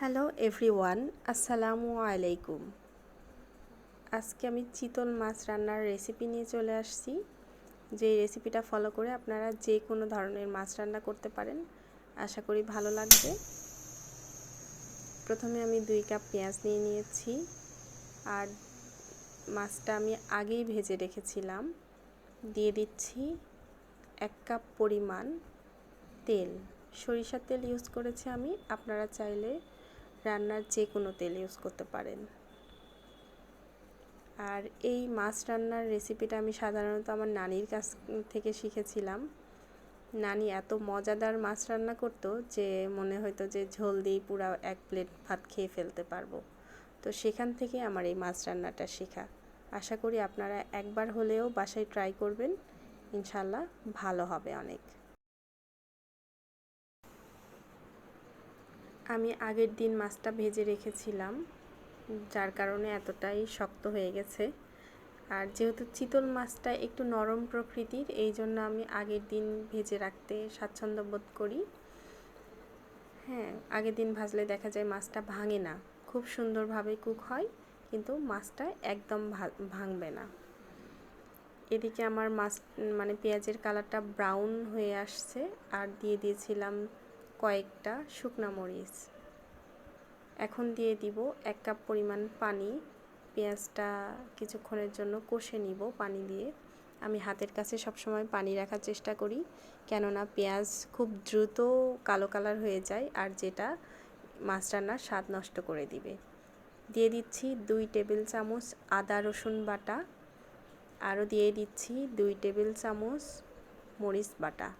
Hello everyone, আসসালামু আলাইকুম। আজকে আমি চিতল মাছ রান্নার রেসিপি নিয়ে চলে আসছি। যে রেসিপিটা ফলো করে আপনারা যে কোনো ধরনের মাছ রান্না করতে পারেন, আশা করি ভালো লাগবে। প্রথমে আমি 2 কাপ পেঁয়াজ নিয়ে নিয়েছি, আর মাছটা আমি আগেই ভেজে রেখেছিলাম। দিয়ে দিচ্ছি 1 কাপ পরিমাণ তেল, সরিষার তেল ইউজ করেছি আমি, আপনারা চাইলে রান্নার যে কোনো তেল ইউজ করতে পারেন। আর এই মাছ রান্নার রেসিপিটা আমি সাধারণত আমার নানির কাছ থেকে শিখেছিলাম। নানি এত মজাদার মাছ রান্না করতো যে মনে হতো যে ঝোল দিয়ে পুরো 1 প্লেট ভাত খেয়ে ফেলতে পারবো। তো সেখান থেকে আমার এই মাছ রান্নাটা শেখা। আশা করি আপনারা একবার হলেও বাসায় ট্রাই করবেন, ইনশাল্লাহ ভালো হবে অনেক। আমি আগের দিন মাছটা ভেজে রেখেছিলাম, যার কারণে এতটাই শক্ত হয়ে গেছে। আর যেহেতু চিতল মাছটা একটু নরম প্রকৃতির, এই জন্য আমি আগের দিন ভেজে রাখতে স্বাচ্ছন্দ্য বোধ করি। হ্যাঁ, আগের দিন ভাজলে দেখা যায় মাছটা ভাঙে না, খুব সুন্দরভাবে কুক হয়, কিন্তু মাছটা একদম ভাঙবে না। এদিকে আমার মাছ পেঁয়াজের কালারটা ব্রাউন হয়ে আসছে, আর দিয়ে দিয়েছিলাম কয়েকটা শুকনা মরিচ। এখন দিয়ে দিব 1 কাপ পরিমাণ পানি। পেঁয়াজটা কিছুক্ষণের জন্য কষে নিব পানি দিয়ে। আমি হাতের কাছে সবসময় পানি রাখার চেষ্টা করি, কেননা পেঁয়াজ খুব দ্রুত কালো কালার হয়ে যায়, আর যেটা মাছ রান্নার স্বাদ নষ্ট করে দিবে। দিয়ে দিচ্ছি 2 টেবিল চামচ আদা রসুন বাটা, আরও দিয়ে দিচ্ছি 2 টেবিল চামচ মরিচ বাটা।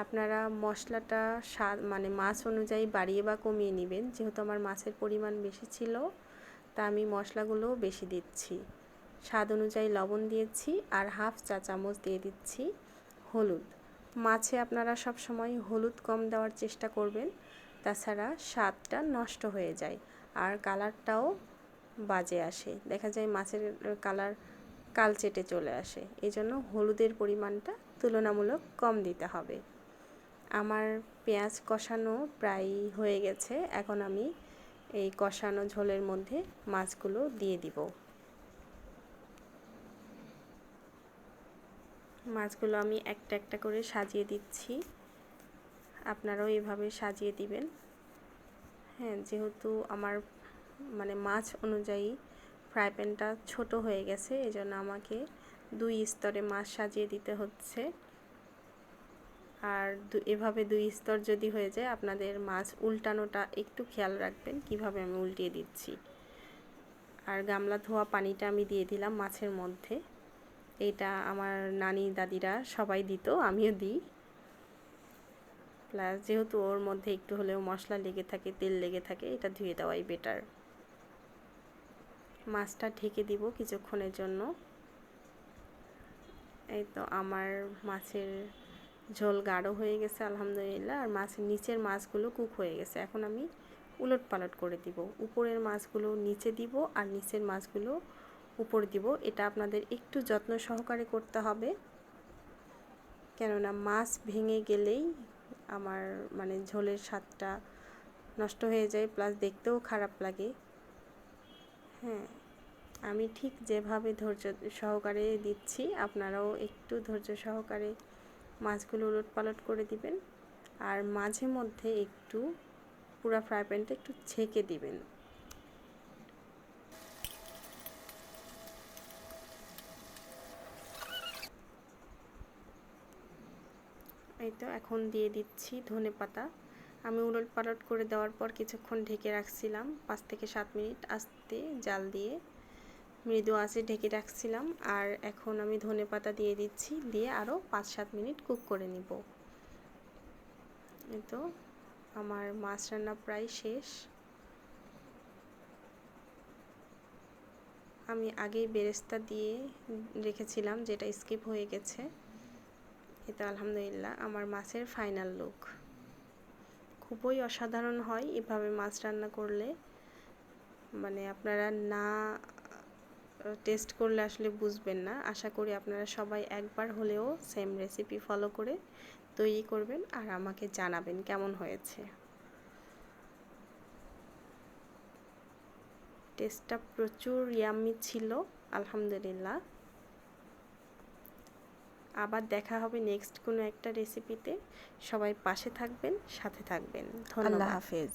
আপনারা মশলাটা স্বাদ মাছ অনুযায়ী বাড়িয়ে বা কমিয়ে নেবেন। যেহেতু আমার মাছের পরিমাণ বেশি ছিল, তা আমি মশলাগুলো বেশি দিচ্ছি। স্বাদ অনুযায়ী লবণ দিয়েছি, আর হাফ চা চামচ দিয়ে দিচ্ছি হলুদ। মাছে আপনারা সব সময় হলুদ কম দেওয়ার চেষ্টা করবেন, তাছাড়া স্বাদটা নষ্ট হয়ে যায় আর কালারটাও বাজে আসে, দেখা যায় মাছের কালার কালচেটে চলে আসে। এই জন্য হলুদের পরিমাণটা তুলনামূলক কম দিতে হবে। আমার পেঁয়াজ কষানো প্রায় হয়ে গেছে, এখন আমি এই কষানো ঝোলের মধ্যে মাছগুলো দিয়ে দিব। মাছগুলো আমি একটা একটা করে সাজিয়ে দিচ্ছি, আপনারাও এভাবে সাজিয়ে দিবেন। হ্যাঁ, যেহেতু আমার মাছ অনুযায়ী ফ্রাই প্যানটা ছোটো হয়ে গেছে, এজন্য আমাকে 2 স্তরে মাছ সাজিয়ে দিতে হচ্ছে। আর এভাবে 2 স্তর যদি হয়ে যায়, আপনাদের মাছ উল্টানোটা একটু খেয়াল রাখবেন কিভাবে আমি উল্টিয়ে দিচ্ছি। আর গামলা ধোয়া পানিটা আমি দিয়ে দিলাম মাছের মধ্যে। এটা আমার নানি দাদিরা সবাই দিত, আমিও দিই। প্লাস যেহেতু ওর মধ্যে একটু হলেও মশলা লেগে থাকে, তেল লেগে থাকে, এটা ধুয়ে দেওয়াই বেটার। মাছটা ঢেকে দিব কিছুক্ষণের জন্য। এই তো আমার মাছের ঝোল গাঢ় হয়ে গেছে আলহামদুলিল্লাহ, আর মাছের নিচের মাছগুলো কুক হয়ে গেছে। এখন আমি উলট পালট করে দিব, উপরের মাছগুলো নিচে দিব আর নিচের মাছগুলো উপরে দিব। এটা আপনাদের একটু যত্ন সহকারে করতে হবে, কেননা মাছ ভেঙে গেলেই আমার ঝোলের স্বাদটা নষ্ট হয়ে যায়, প্লাস দেখতেও খারাপ লাগে। হ্যাঁ, আমি ঠিক যেভাবে ধৈর্য সহকারে দিচ্ছি, আপনারাও একটু ধৈর্য সহকারে মাছগুলো উলট পালট করে দিবেন। আর মাঝে মধ্যে একটু পুরা ফ্রাই প্যানটা একটু ছেঁকে দিবেন। এই তো এখন দিয়ে দিচ্ছি ধনেপাতা। আমি উলট পালট করে দেওয়ার পর কিছুক্ষণ ঢেকে রাখছিলাম, 5 থেকে 7 মিনিট আস্তে জাল দিয়ে মৃদু আঁচে ঢেকে রাখছিলাম। আর এখন আমি ধনেপাতা দিয়ে দিচ্ছি, দিয়ে আরও 5-7 মিনিট কুক করে নিব। এই তো আমার মাছ রান্না প্রায় শেষ। আমি আগেই বেরেস্তা দিয়ে রেখেছিলাম, যেটা স্কিপ হয়ে গেছে। এটা আলহামদুলিল্লাহ আমার মাছের ফাইনাল লুক। খুবই অসাধারণ হয় এভাবে মাছ রান্না করলে, আপনারা না টেস্ট করলে আসলে বুঝবেন না। আশা করি আপনারা সবাই একবার হলেও সেম রেসিপি ফলো করে তৈরি করবেন, আর আমাকে জানাবেন কেমন হয়েছে। টেস্টটা প্রচুর ইয়াম্মি ছিল আলহামদুলিল্লাহ। আবার দেখা হবে নেক্সট কোনো একটা রেসিপিতে। সবাই পাশে থাকবেন, সাথে থাকবেন। ধন্যবাদ। আল্লাহ হাফেজ।